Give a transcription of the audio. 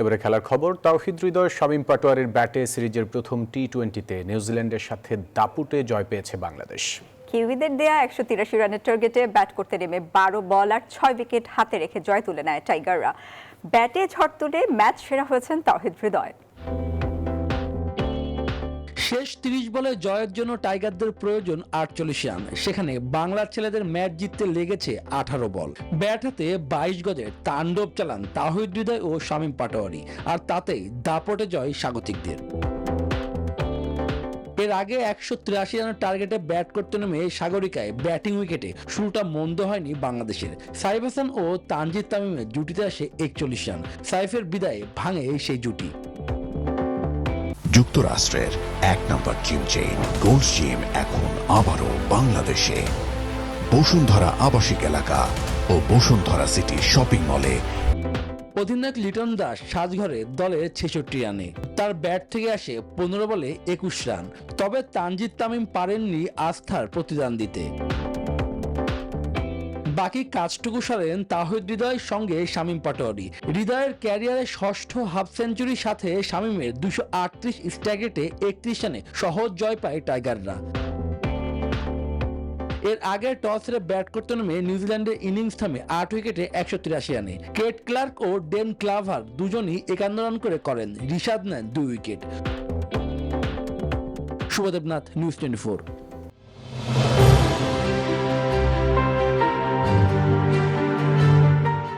এবারে খেলার খবর। তাওহিদ হৃদয়, শামীম পাটোয়ারির ব্যাটে সিরিজের প্রথম টি-20-তে নিউজিল্যান্ডের সাথে দাপুটে জয় পেয়েছে বাংলাদেশ। কিউইদের দেয়া ১৮৩ রানের টার্গেটে ব্যাট করতে নেমে ১২ বল আর ৬ উইকেট হাতে রেখে জয় তুলে নেয় টাইগাররা। ব্যাটে ঝড় তুলে ম্যাচ সেরা হয়েছেন তাওহিদ হৃদয়। শেষ ৩০ বলে জয়ের জন্য টাইগারদের প্রয়োজন ৪৮ রান। সেখানে বাংলার ছেলেদের ম্যাচ জিততে লেগেছে ১৮ বল। ব্যাট হাতে ২২ গজের তাণ্ডব চালান তাওহিদ হৃদয় ও শামীম পাটোয়ারি, আর তাতেই দাপটে জয় স্বাগতিকদের। এর আগে ১৮৩ রানের টার্গেটে ব্যাট করতে নেমে সাগরিকায় ব্যাটিং উইকেটে শুরুটা মন্দ হয়নি বাংলাদেশের। সাইফ হাসান ও তানজিদ তামিমের জুটিতে আসে ৪১ রান। সাইফের বিদায়ে ভাঙে সেই জুটি। যুক্তরাষ্ট্রের এক নম্বর জিম চেইন গোল্ডস জিম এখন আবারও বাংলাদেশে। বসুন্ধরা আবাসিক এলাকা ও বসুন্ধরা সিটি শপিং মলে। অধিনায়ক লিটন দাস সাজঘরে দলের ৬৬ রানে। তার ব্যাট থেকে আসে ১৫ বলে ২১ রান। তবে তানজিদ তামিম পারেননি আস্থার প্রতিদান দিতে। বাকি কাজটুকু সারেন তাওহিদ হৃদয়ের সঙ্গে শামীম পাটোয়ারি। হৃদয়ের ক্যারিয়ারের ষষ্ঠ হাফ সেঞ্চুরির সাথে শামীমের ২৩৮ স্ট্রাইক রেটে ৩১ রানে সহজ জয় পায় টাইগাররা। এর আগে টস হেরে ব্যাট করতে নেমে নিউজিল্যান্ডের ইনিংস থামে ৮ উইকেটে ১৮৩ রানে। কেট ক্লার্ক ও ডেন ক্লাভার দুজনই ৫১ রান করে করেন। রিশাদ নেন ২ উইকেট। শুভদেবনাথ, নিউজ 24।